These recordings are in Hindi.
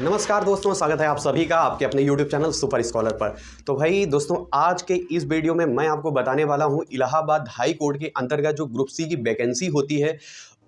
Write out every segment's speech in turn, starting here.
नमस्कार दोस्तों, स्वागत है आप सभी का आपके अपने YouTube चैनल सुपर स्कॉलर पर। तो भाई दोस्तों, आज के इस वीडियो में मैं आपको बताने वाला हूं इलाहाबाद हाई कोर्ट के अंतर्गत जो ग्रुप सी की वैकेंसी होती है,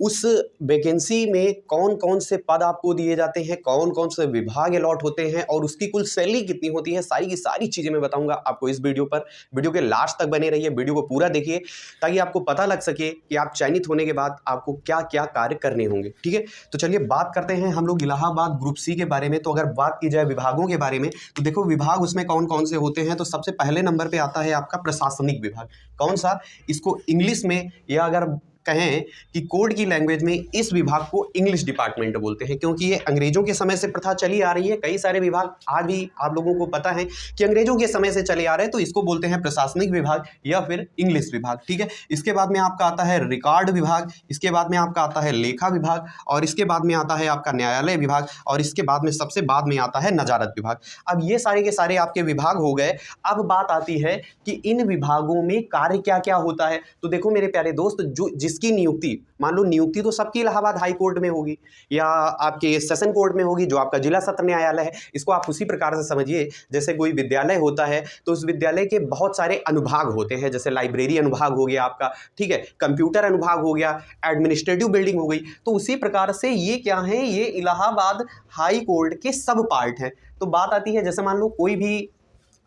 उस वैकेंसी में कौन कौन से पद आपको दिए जाते हैं, कौन कौन से विभाग अलॉट होते हैं और उसकी कुल सैलरी कितनी होती है, सारी की सारी चीज़ें मैं बताऊंगा आपको इस वीडियो पर। वीडियो के लास्ट तक बने रहिए, वीडियो को पूरा देखिए ताकि आपको पता लग सके कि आप चयनित होने के बाद आपको क्या क्या कार्य करने होंगे। ठीक है, तो चलिए बात करते हैं हम लोग इलाहाबाद ग्रुप सी के बारे में। तो अगर बात की जाए विभागों के बारे में, तो देखो विभाग उसमें कौन कौन से होते हैं। तो सबसे पहले नंबर पे आता है आपका प्रशासनिक विभाग। कौन सा? इसको इंग्लिश में या अगर कहें कि कोड की लैंग्वेज में इस विभाग को इंग्लिश डिपार्टमेंट बोलते हैं, क्योंकि ये अंग्रेजों के समय से प्रथा चली आ रही है। कई सारे विभाग आज भी आप लोगों को पता है कि अंग्रेजों के समय से चले आ रहे हैं, तो इसको बोलते हैं प्रशासनिक विभाग या फिर इंग्लिश विभाग। ठीक है, इसके बाद में आपका आता है रिकॉर्ड विभाग, इसके बाद में आपका आता है लेखा विभाग, और इसके बाद में आता है आपका न्यायालय विभाग, और इसके बाद में सबसे बाद में आता है नजारत विभाग। अब ये सारे के सारे आपके विभाग हो गए। अब बात आती है कि इन विभागों में कार्य क्या क्या होता है। तो देखो मेरे प्यारे दोस्त, जो जिसकी नियुक्ति, मान लो नियुक्ति तो सबकी इलाहाबाद हाई कोर्ट में होगी या आपके सेशन कोर्ट में होगी जो आपका जिला सत्र न्यायालय है। इसको आप उसी प्रकार से समझिए जैसे कोई विद्यालय होता है तो उस विद्यालय के बहुत सारे अनुभाग होते हैं, जैसे लाइब्रेरी अनुभाग हो गया आपका, ठीक है, कंप्यूटर अनुभाग हो गया, एडमिनिस्ट्रेटिव बिल्डिंग हो गई। तो उसी प्रकार से ये क्या है, ये इलाहाबाद हाई कोर्ट के सब पार्ट हैं। तो बात आती है जैसे मान लो कोई भी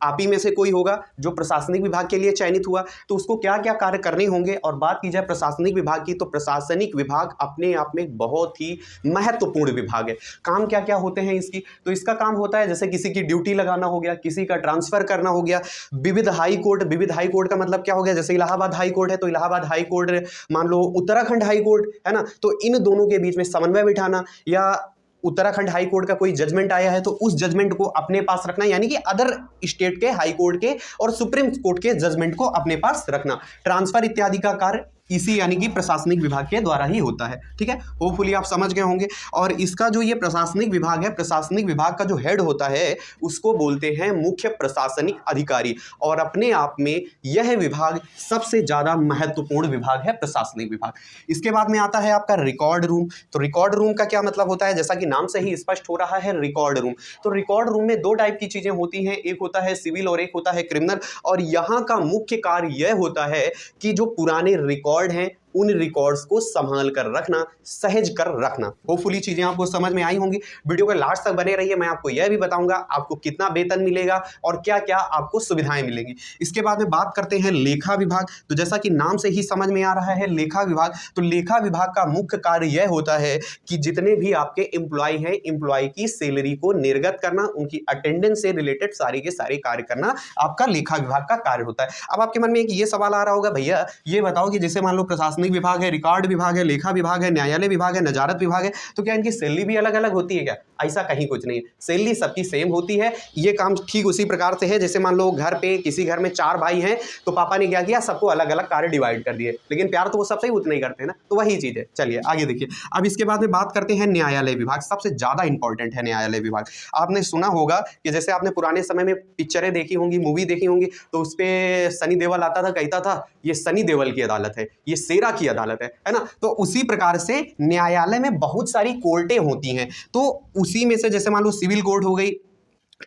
आप ही में से कोई होगा जो प्रशासनिक विभाग के लिए चयनित हुआ, तो उसको क्या क्या कार्य करने होंगे। और बात की जाए प्रशासनिक विभाग की, तो प्रशासनिक विभाग अपने आप में एक बहुत ही महत्वपूर्ण विभाग है। काम क्या क्या होते हैं इसकी? तो इसका काम होता है जैसे किसी की ड्यूटी लगाना हो गया, किसी का ट्रांसफर करना हो गया। विविध हाई कोर्ट, विविध हाई कोर्ट का मतलब क्या हो गया, जैसे इलाहाबाद हाई कोर्ट है तो इलाहाबाद हाई कोर्ट, मान लो उत्तराखंड हाई कोर्ट है ना, तो इन दोनों के बीच में समन्वय बिठाना, या उत्तराखंड हाई कोर्ट का कोई जजमेंट आया है तो उस जजमेंट को अपने पास रखना, यानी कि अदर स्टेट के हाई कोर्ट के और सुप्रीम कोर्ट के जजमेंट को अपने पास रखना। ट्रांसफर इत्यादि का कार्य इसी यानी कि प्रशासनिक विभाग के द्वारा ही होता है। ठीक है, होपफुली आप समझ गए होंगे। और इसका जो ये प्रशासनिक विभाग है, प्रशासनिक विभाग का जो हेड होता है उसको बोलते हैं मुख्य प्रशासनिक अधिकारी, और अपने आप में यह विभाग सबसे ज़्यादा महत्वपूर्ण विभाग है, प्रशासनिक विभाग। इसके बाद में आता है आपका रिकॉर्ड रूम। तो रिकॉर्ड रूम का क्या मतलब होता है, जैसा कि नाम से ही स्पष्ट हो रहा है, रिकॉर्ड रूम। तो रिकॉर्ड रूम में दो टाइप की चीज़ें होती हैं, एक होता है सिविल और एक होता है क्रिमिनल। और यहाँ का मुख्य कार्य यह होता है कि जो पुराने रिकॉर्ड हैं उन रिकॉर्ड्स को संभाल कर रखना, सहेज कर रखना। होपफुली चीजें आपको समझ में आई होंगी। वीडियो के लास्ट तक बने रहिए, मैं आपको यह भी बताऊंगा आपको कितना वेतन मिलेगा और क्या क्या आपको सुविधाएं मिलेंगी। इसके बाद में बात करते हैं लेखा विभाग। तो जैसा कि नाम से ही समझ में आ रहा है लेखा विभाग, तो लेखा विभाग का मुख्य कार्य यह होता है कि जितने भी आपके एम्प्लॉय हैं, एम्प्लॉय की सैलरी को निर्गत करना, उनकी अटेंडेंस से रिलेटेड सारे के सारे कार्य करना आपका लेखा विभाग का कार्य होता है। अब आपके मन में एक ये सवाल आ रहा होगा, भैया ये बताओ कि जैसे मान लो प्रशासनिक विभाग है, रिकॉर्ड विभाग है, लेखा विभाग है, न्यायालय विभाग है, नजारत विभाग है, तो क्या इनकी सैलरी भी अलग अलग होती है क्या? ऐसा कहीं कुछ नहीं है, सैलरी सबकी सेम होती है। ये काम ठीक उसी प्रकार से है जैसे मान लो घर पे किसी घर में 4 भाई हैं तो पापा ने क्या किया, सबको अलग अलग कार्य डिवाइड कर दिए, लेकिन प्यार तो वो सबसे ही उतना ही करते हैं ना, तो वही चीज है। चलिए आगे देखिए। अब इसके बाद में बात करते हैं न्यायालय विभाग। सबसे ज्यादा इंपॉर्टेंट है न्यायालय विभाग। आपने सुना होगा कि जैसे आपने पुराने समय में पिक्चरें देखी होंगी, मूवी देखी होंगी, तो उस पर सनी देओल आता था, कहता था ये सनी देओल की अदालत है, ये शेरा की अदालत है ना। तो उसी प्रकार से न्यायालय में बहुत सारी कोर्टें होती हैं। तो उसी में से जैसे मान लो सिविल कोर्ट हो गई,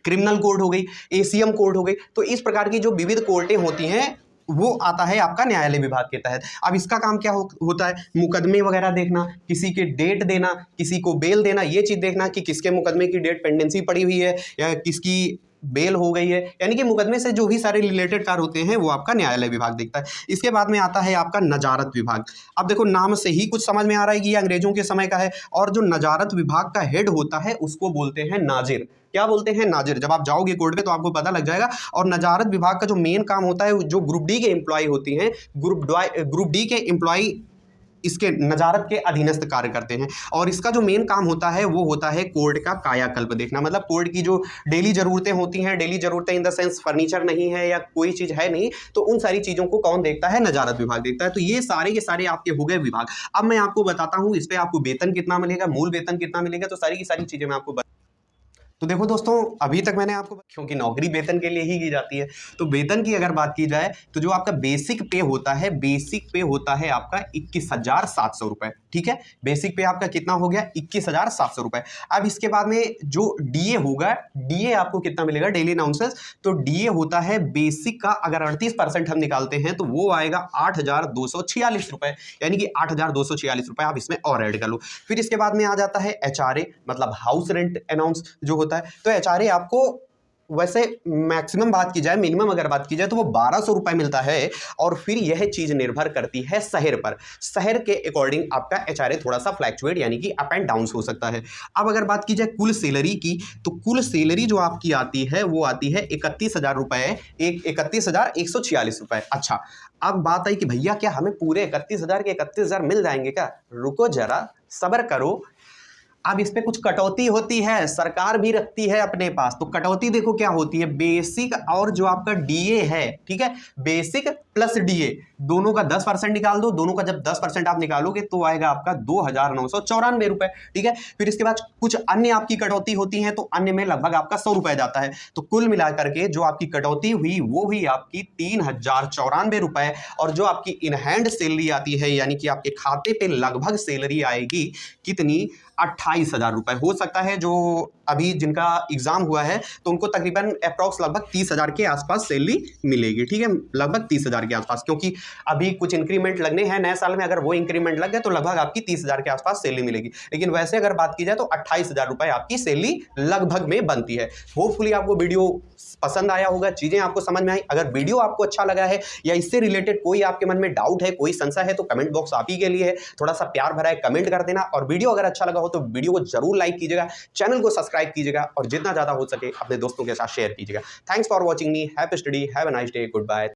क्रिमिनल कोर्ट हो गई, एसीएम कोर्ट हो गई, तो इस प्रकार की जो विविध कोर्टें होती हैं वो आता है आपका न्यायालय विभाग के तहत। अब इसका काम क्या होता है, मुकदमे वगैरह देखना, किसी के डेट देना, किसी को बेल देना, ये चीज देखना कि किसके मुकदमे की डेट पेंडेंसी पड़ी हुई है या किसकी बेल हो गई है, यानी कि मुकदमे से जो भी सारे रिलेटेड कार्य होते हैं वो आपका न्यायालय विभाग देखता है। इसके बाद में आता है आपका नजारत विभाग। अब देखो नाम से ही कुछ समझ में आ रहा है कि ये अंग्रेजों के समय का है, और जो नजारत विभाग का हेड होता है उसको बोलते हैं नाजिर। क्या बोलते हैं? नाजिर। जब आप जाओगे कोर्ट में तो आपको पता लग जाएगा। और नजारत विभाग का जो मेन काम होता है, जो ग्रुप डी के एम्प्लॉय होती हैं, ग्रुप डी के एम्प्लॉय इसके नजारत के अधीनस्थ कार्य करते हैं। और इसका जो मेन काम होता है वो होता है कोर्ट का कायाकल्प देखना, मतलब कोर्ट की जो डेली ज़रूरतें होती हैं, डेली ज़रूरतें इन द सेंस फर्नीचर नहीं है या कोई चीज़ है नहीं, तो उन सारी चीज़ों को कौन देखता है? नजारत विभाग देखता है। तो ये सारे के सारे आपके हो गए विभाग। अब मैं आपको बताता हूँ इस पर आपको वेतन कितना मिलेगा, मूल वेतन कितना मिलेगा, तो सारी की सारी चीज़ें मैं आपको तो देखो दोस्तों, अभी तक मैंने आपको, क्योंकि नौकरी वेतन के लिए ही की जाती है, तो वेतन की अगर बात की जाए तो जो आपका बेसिक पे होता है, बेसिक पे होता है आपका 21,700 रुपए। ठीक है, बेसिक पे आपका कितना हो गया? 21,700 रुपए। अब इसके बाद में जो डीए होगा, डीए आपको कितना मिलेगा? Daily allowances. तो डीए होता है बेसिक का, अगर 38% हम निकालते हैं तो वो आएगा 8,246 रुपए, यानी कि 8,246 रुपए आप इसमें और ऐड कर लो। फिर इसके बाद में आ जाता है एचआरए, मतलब हाउस रेंट अनाउंस जो होता है। तो एचआरए आपको, वैसे मैक्सिमम बात की जाए, मिनिमम अगर बात की जाए तो वो 1,200 रुपए मिलता है। और फिर यह चीज निर्भर करती है शहर पर, शहर के अकॉर्डिंग आपका एचआरए थोड़ा सा फ्लैक्चुएट यानी कि अप एंड डाउन हो सकता है। अब अगर बात की जाए कुल सैलरी की, तो कुल सैलरी जो आपकी आती है वो आती है 31,000 रुपए, 31,146 रुपए। अच्छा, अब बात आई कि भैया क्या हमें पूरे 31,000 के 31,000 मिल जाएंगे क्या? रुको जरा, सब्र करो। अब इस पे कुछ कटौती होती है, सरकार भी रखती है अपने पास। तो कटौती देखो क्या होती है, बेसिक और जो आपका डीए है, ठीक है, बेसिक प्लस डीए दोनों का 10% निकाल दो। दोनों का जब 10% आप निकालोगे तो आएगा आपका 2,994 रुपए। ठीक है, फिर इसके बाद कुछ अन्य आपकी कटौती होती है, तो अन्य में लगभग आपका 100 रुपए जाता है। तो कुल मिलाकर के जो आपकी कटौती हुई वो हुई आपकी 3,094 रुपए। और जो आपकी इन हैंड सैलरी आती है, यानी कि आपके खाते पे लगभग सैलरी आएगी कितनी? 28,000 रुपए। हो सकता है जो अभी जिनका एग्जाम हुआ है तो उनको तकरीबन अप्रॉक्स लगभग 30,000 के आसपास सैलरी मिलेगी। ठीक है, लगभग 30,000 के आसपास, क्योंकि अभी कुछ इंक्रीमेंट लगने हैं नए साल में। अगर वो इंक्रीमेंट लग गए तो लगभग आपकी 30,000 के आसपास सैलरी मिलेगी। लेकिन वैसे अगर बात की जाए तो 28,000 रुपए आपकी सैलरी लगभग में बनती है। होपफुली आपको वीडियो पसंद आया होगा, चीजें आपको समझ में आई। अगर वीडियो आपको अच्छा लगा है या इससे रिलेटेड कोई आपके मन में डाउट है, कोई संशय है, तो कमेंट बॉक्स आप ही के लिए है। थोड़ा सा प्यार भरा है, कमेंट कर देना। और वीडियो अगर अच्छा लगा हो तो वीडियो को जरूर लाइक कीजिएगा, चैनल को सब्सक्राइब कीजिएगा और जितना ज्यादा हो सके अपने दोस्तों के साथ शेयर कीजिएगा। Thanks for watching me, happy study, have a nice day, good bye.